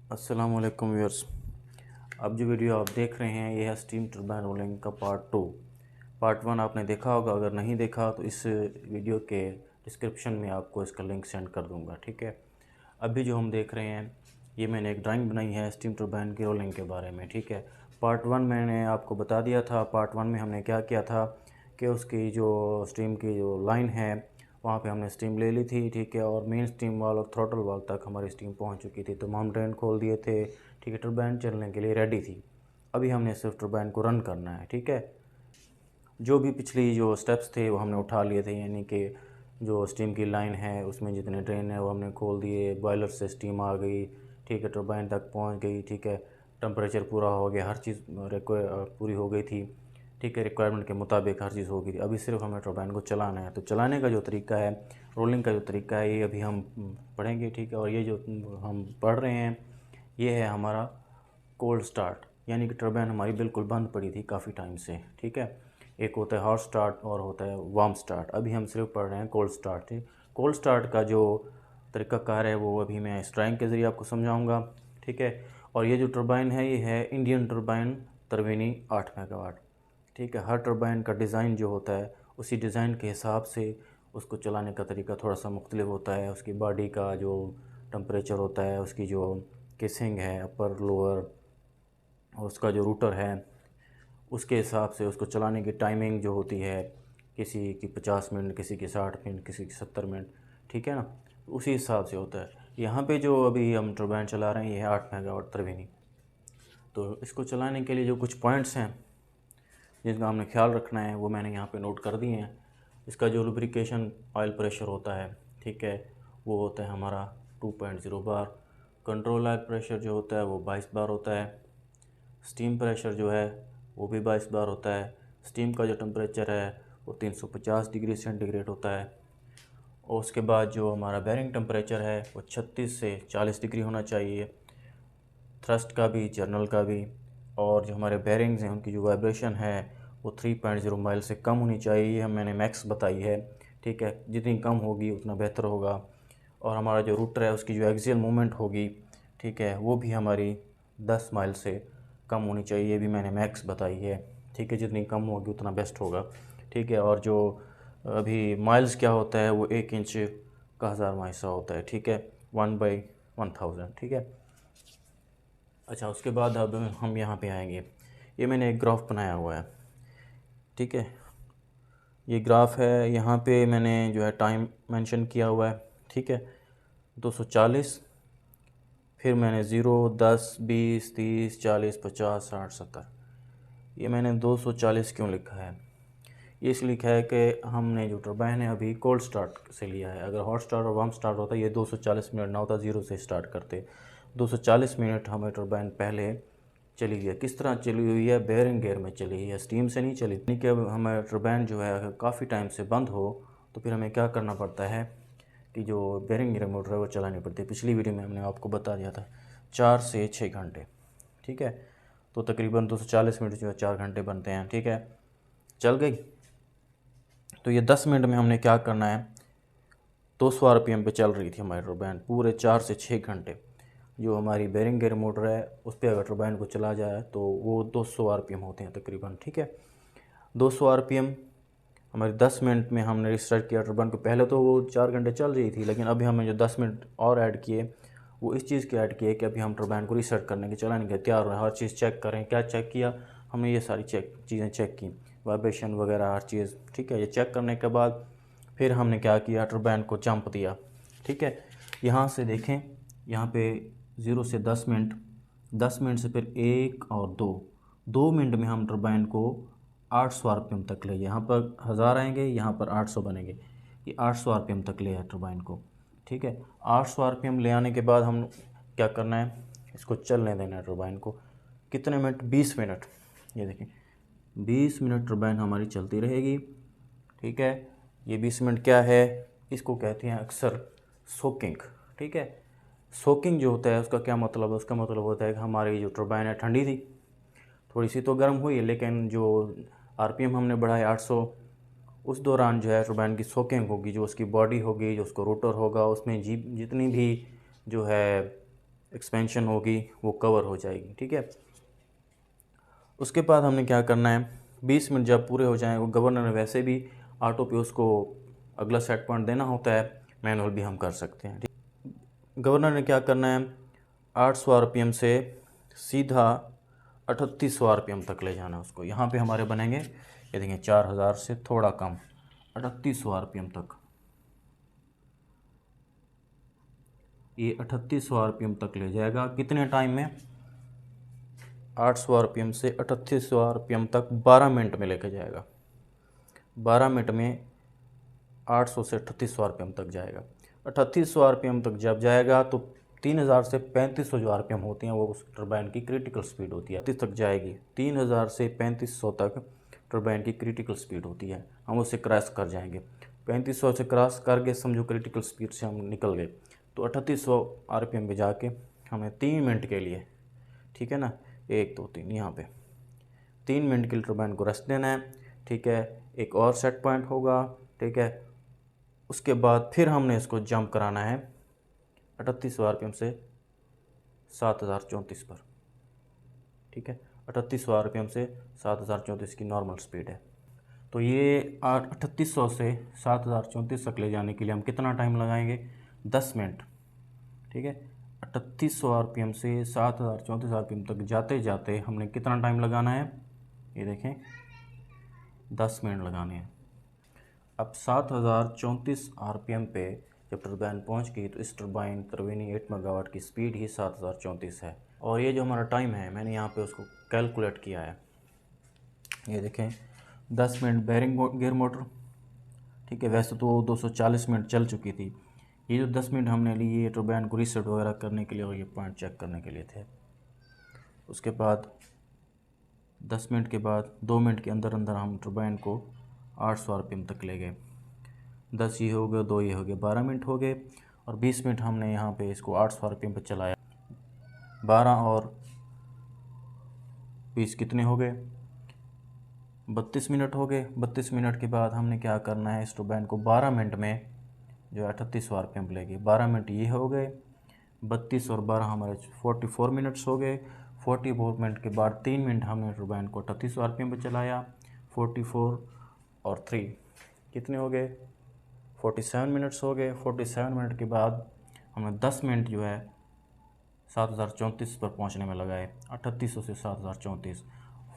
अस्सलाम वालेकुम व्यूअर्स। अब जो वीडियो आप देख रहे हैं ये है स्टीम टरबाइन रोलिंग का पार्ट 2। पार्ट 1 आपने देखा होगा, अगर नहीं देखा तो इस वीडियो के डिस्क्रिप्शन में आपको इसका लिंक सेंड कर दूंगा, ठीक है। अभी जो हम देख रहे हैं ये मैंने एक ड्राइंग बनाई है स्टीम टरबाइन की रोलिंग के बारे में, ठीक है। पार्ट 1 मैंने आपको बता दिया था। पार्ट 1 में हमने क्या किया था कि उसकी जो स्टीम की जो लाइन है वहाँ पे हमने स्टीम ले ली थी, ठीक है। और मेन स्टीम वाल और थ्रॉटल वाल तक हमारी स्टीम पहुँच चुकी थी, तो हम ड्रेन खोल दिए थे, ठीक है। टरबाइन चलने के लिए रेडी थी। अभी हमने सिर्फ टरबाइन को रन करना है, ठीक है। जो भी पिछली जो स्टेप्स थे वो हमने उठा लिए थे, यानी कि जो स्टीम की लाइन है उसमें जितने ड्रेन है वो हमने खोल दिए, बॉयलर से स्टीम आ गई, ठीक है, टरबाइन तक पहुंच गई, ठीक है। टेम्परेचर पूरा हो गया, हर चीज़ पूरी हो गई थी, ठीक है। रिक्वायरमेंट के मुताबिक हर चीज़ हो गई थी। अभी सिर्फ हमें टरबाइन को चलाना है। तो चलाने का जो तरीका है, रोलिंग का जो तरीका है, ये अभी हम पढ़ेंगे, ठीक है। और ये जो हम पढ़ रहे हैं ये है हमारा कोल्ड स्टार्ट, यानी कि टरबाइन हमारी बिल्कुल बंद पड़ी थी काफ़ी टाइम से, ठीक है। एक होता है हॉट स्टार्ट और होता है वार्म स्टार्ट। अभी हम सिर्फ पढ़ रहे हैं कोल्ड स्टार्ट, ठीक। कोल्ड स्टार्ट का जो तरीक़ाकार है वो अभी मैं इस ड्राइंग के ज़रिए आपको समझाऊंगा, ठीक है। और ये जो टरबाइन है ये है इंडियन टरबाइन तरवीनी 8 मेगावाट, ठीक है। हर टरबाइन का डिज़ाइन जो होता है उसी डिज़ाइन के हिसाब से उसको चलाने का तरीका थोड़ा सा मुख्तलिफ होता है। उसकी बॉडी का जो टम्परेचर होता है, उसकी जो केसिंग है अपर लोअर, और उसका जो रूटर है उसके हिसाब से उसको चलाने की टाइमिंग जो होती है, किसी की 50 मिनट, किसी की 60 मिनट, किसी की 70 मिनट, ठीक है ना। उसी हिसाब से होता है। यहाँ पे जो अभी हम टरबाइन चला रहे हैं ये है 8 मेगावाट तरवीनी। तो इसको चलाने के लिए जो कुछ पॉइंट्स हैं जिनका हमने ख्याल रखना है वो मैंने यहाँ पे नोट कर दिए हैं। इसका जो लुब्रिकेशन ऑयल प्रेशर होता है, ठीक है, वो होता है हमारा 2.0 बार। कंट्रोल ऑयल प्रेशर जो होता है वो 22 बार होता है। स्टीम प्रेशर जो है वो भी 22 बार होता है। स्टीम का जो टेम्परेचर है वो 350 डिग्री सेंटीग्रेड होता है। और उसके बाद जो हमारा बैरिंग टेम्परेचर है वो 36 से 40 डिग्री होना चाहिए, थ्रस्ट का भी, जर्नल का भी। और जो हमारे बैरिंग्स हैं उनकी जो वाइब्रेशन है वो 3.0 माइल से कम होनी चाहिए। ये मैंने मैक्स बताई है, ठीक है। जितनी कम होगी उतना बेहतर होगा। और हमारा जो रूटर है उसकी जो एक्सियल मूवमेंट होगी, ठीक है, वो भी हमारी 10 माइल से कम होनी चाहिए। ये भी मैंने मैक्स बताई है, ठीक है। जितनी कम होगी उतना बेस्ट होगा, ठीक है। और जो अभी माइल्स क्या होता है वो 1 इंच का 1000 माइसा होता है, ठीक है, 1/1000, ठीक है। अच्छा, उसके बाद अब हम यहाँ पे आएंगे। ये मैंने एक ग्राफ बनाया हुआ है, ठीक है। ये ग्राफ है, यहाँ पे मैंने जो है टाइम मेंशन किया हुआ है, ठीक है, 240। फिर मैंने 0, 10, 20, 30, 40, 50, 60, 70। ये मैंने 240 क्यों लिखा है? ये इसलिए लिखा है कि हमने जो टरबाइन है अभी कोल्ड स्टार्ट से लिया है। अगर हॉट स्टार्ट और वार्म स्टार्ट होता ये 240 मिनट ना होता, 0 से स्टार्ट करते। 240 मिनट हमें टरबाइन पहले चली है। किस तरह चली हुई है? बेयरिंग गेयर में चली है, स्टीम से नहीं चली। यानी कि अब हमें टरबाइन जो है अगर काफ़ी टाइम से बंद हो तो फिर हमें क्या करना पड़ता है कि जो बेयरिंग गेयर मोटर है वो चलानी पड़ती है। पिछली वीडियो में हमने आपको बता दिया था 4 से 6 घंटे, ठीक है। तो तकरीबन 240 मिनट जो है 4 घंटे बनते हैं, ठीक है। चल गई। तो ये 10 मिनट में हमने क्या करना है, 200 आरपीएम पे चल रही थी हमारी टरबाइन पूरे 4 से 6 घंटे। जो हमारी बेरिंग गेयर मोटर है उस पर अगर टरबाइन को चला जाए तो वो 200 आरपीएम होते हैं तकरीबन, ठीक है। 200 आरपीएम हमारे 10 मिनट में हमने रिस्टार्ट किया टरबाइन को। पहले तो वो 4 घंटे चल रही थी, लेकिन अभी हमें जो 10 मिनट और ऐड किए वो इस चीज़ के ऐड किए कि अभी हम टरबाइन को रीसेट करने के, चलाने के तैयार हो रहे हैं। हर चीज़ चेक करें। क्या चेक किया हमने? ये सारी चीज़ें चेक की, वाइब्रेशन वगैरह हर चीज़, ठीक है। ये चेक करने के बाद फिर हमने क्या किया, टरबाइन को जंप दिया, ठीक है। यहाँ से देखें, यहाँ पे 0 से 10 मिनट, 10 मिनट से फिर 1 और 2 मिनट में हम टरबाइन को 800 आरपीएम तक ले। यहाँ पर 1000 आएंगे, यहाँ पर 800 बनेंगे। ये 800 आरपीएम तक ले आए टरबाइन को, ठीक है। 800 आरपीएम ले आने के बाद हम क्या करना है, इसको चलने देना है टरबाइन को। कितने मिनट? 20 मिनट। ये देखें 20 मिनट टरबाइन हमारी चलती रहेगी, ठीक है। ये 20 मिनट क्या है, इसको कहते हैं अक्सर सोकिंग, ठीक है। सोकिंग जो होता है उसका क्या मतलब है? उसका मतलब होता है कि हमारी जो टरबाइन है ठंडी थी, थोड़ी सी तो गर्म हुई है, लेकिन जो आरपीएम हमने बढ़ाए 800, उस दौरान जो है टरबाइन की सोकिंग होगी। जो उसकी बॉडी होगी, जो उसको रोटर होगा, उसमें जी जितनी भी जो है एक्सपेंशन होगी वो कवर हो जाएगी। ठीक है, उसके बाद हमने क्या करना है, 20 मिनट जब पूरे हो जाएं, वो गवर्नर ने वैसे भी ऑटो पे उसको अगला सेट पॉइंट देना होता है, मैनुअल भी हम कर सकते हैं। ठीक, गवर्नर ने क्या करना है, 800 आरपीएम से सीधा 3800 आरपीएम तक ले जाना है उसको। यहाँ पे हमारे बनेंगे, ये देखें 4000 से थोड़ा कम, 3800 आरपीएम तक। ये 3800 आरपीएम तक ले जाएगा कितने टाइम में, 800 आरपीएम से 3800 आरपीएम तक 12 मिनट में लेके जाएगा। 12 मिनट में 800 से 3800 आरपीएम तक जाएगा। 3800 आरपीएम तक जब जाएगा तो 3000 से 3500 जो आरपीएम होती हैं वो उस टरबाइन की क्रिटिकल स्पीड होती है, 30 तक जाएगी। 3000 से 3500 तक टरबाइन की क्रिटिकल स्पीड होती है, हम उससे क्रॉस कर जाएंगे। 3500 से क्रॉस करके समझो क्रिटिकल स्पीड से हम निकल गए, तो 3800 आरपीएम पे जाके हमें 3 मिनट के लिए, ठीक है ना, 1 2 3, यहाँ पे 3 मिनट के लिए टरबाइन को रेस्ट देना है। ठीक है, एक और सेट पॉइंट होगा। ठीक है, उसके बाद फिर हमने इसको जंप कराना है 3800 आरपीएम से 7034 पर। ठीक है, 3800 आरपीएम से 7034 की नॉर्मल स्पीड है। तो ये 3800 से 7034 तक ले जाने के लिए हम कितना टाइम लगाएंगे, 10 मिनट। ठीक है, 3800 आरपीएम से 7034 आरपीएम तक जाते जाते हमने कितना टाइम लगाना है, ये देखें 10 मिनट लगाने हैं। अब 7034 आरपीएम पे जब टरबाइन पहुंच गई तो इस टरबाइन 8 मेगावाट की स्पीड ही 7034 है। और ये जो हमारा टाइम है मैंने यहाँ पे उसको कैलकुलेट किया है, ये देखें 10 मिनट बैरिंग गियर मोटर। ठीक है, वैसे तो 240 मिनट चल चुकी थी, ये जो 10 मिनट हमने लिए ये टरबाइन को रीसेट वगैरह करने के लिए और ये पॉइंट चेक करने के लिए थे। उसके बाद 10 मिनट के बाद 2 मिनट के अंदर अंदर हम टरबाइन को 800 आरपीएम तक ले गए। 10 ये हो गए, 2 ये हो गए, 12 मिनट हो गए। और 20 मिनट हमने यहाँ पे इसको 800 आरपीएम पे चलाया। 12 और 20 कितने हो गए, 32 मिनट हो गए। 32 मिनट के बाद हमने क्या करना है, इस टरबाइन को 12 मिनट में जो है 3800 आरपीएम पे लेगी। 12 मिनट ये हो गए, 32 और 12 हमारे 44 मिनट्स हो गए। 44 मिनट के बाद 3 मिनट हमने टरबाइन को 3800 आरपीएम पे चलाया। 44 और 3 कितने हो गए, 47 मिनट्स हो गए। 47 मिनट के बाद हमने 10 मिनट जो है 7034 पर पहुंचने में लगाए, 3800 से 7034।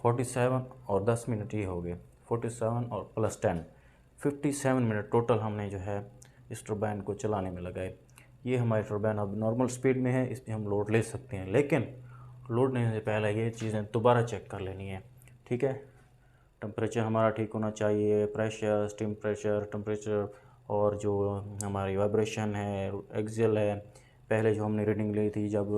47 और 10 मिनट ये हो गए, 47 और प्लस 10, 57 मिनट टोटल हमने जो है इस टरबाइन को चलाने में लगाए। ये हमारी टरबाइन अब नॉर्मल स्पीड में है, इस पर हम लोड ले सकते हैं, लेकिन लोड लेने से पहले ये चीज़ें दोबारा चेक कर लेनी है। ठीक है, टेम्परेचर हमारा ठीक होना चाहिए, प्रेशर, स्टीम प्रेशर, टेम्परेचर, और जो हमारी वाइब्रेशन है, एक्सियल है, पहले जो हमने रीडिंग ली थी जब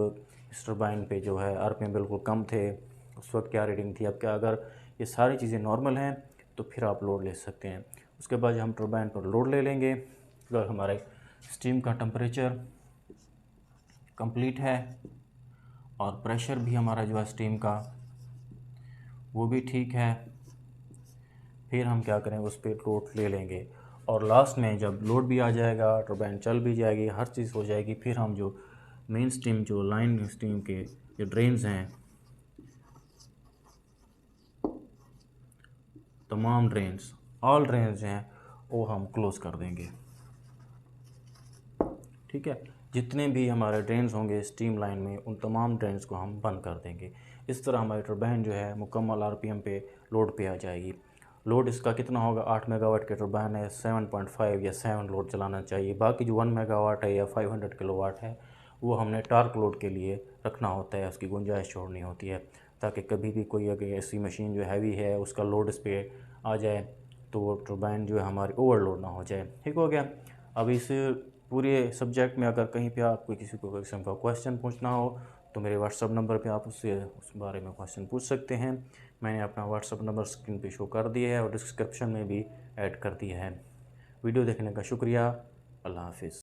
इस टरबाइन पे जो है आरपीएम बिल्कुल कम थे उस वक्त क्या रीडिंग थी, अब क्या, अगर ये सारी चीज़ें नॉर्मल हैं तो फिर आप लोड ले सकते हैं। उसके बाद हम टरबाइन पर लोड ले लेंगे, अगर हमारे स्टीम का टेम्परेचर कंप्लीट है और प्रेशर भी हमारा जो है स्टीम का वो भी ठीक है, फिर हम क्या करेंगे, उस पर लोड ले लेंगे। और लास्ट में जब लोड भी आ जाएगा, टरबाइन चल भी जाएगी, हर चीज़ हो जाएगी, फिर हम जो मेन स्टीम, जो लाइन स्टीम के जो ड्रेन्स हैं, तमाम ड्रेन्स, ऑल ड्रेन्स हैं, वो हम क्लोज़ कर देंगे। ठीक है, जितने भी हमारे ड्रेन्स होंगे स्टीम लाइन में उन तमाम ड्रेन्स को हम बंद कर देंगे। इस तरह हमारी टरबाइन जो है मुकम्मल आरपीएम पे लोड पे आ जाएगी। लोड इसका कितना होगा, 8 मेगावाट के टरबाइन है, 7.5 या 7 लोड चलाना चाहिए। बाकी जो 1 मेगावाट है या 500 किलोवाट है वो हमने टार्क लोड के लिए रखना होता है, उसकी गुंजाइश छोड़नी होती है, ताकि कभी भी कोई अगर ऐसी मशीन जो हैवी है उसका लोड इस पर आ जाए तो टरबाइन जो है हमारी ओवरलोड ना हो जाए। ठीक हो गया। अब इस पूरे सब्जेक्ट में अगर कहीं पे आपको किसी को किस्म का क्वेश्चन पूछना हो तो मेरे व्हाट्सअप नंबर पे आप उससे उस बारे में क्वेश्चन पूछ सकते हैं। मैंने अपना व्हाट्सअप नंबर स्क्रीन पे शो कर दिया है और डिस्क्रिप्शन में भी ऐड कर दिया है। वीडियो देखने का शुक्रिया। अल्लाह हाफिज़।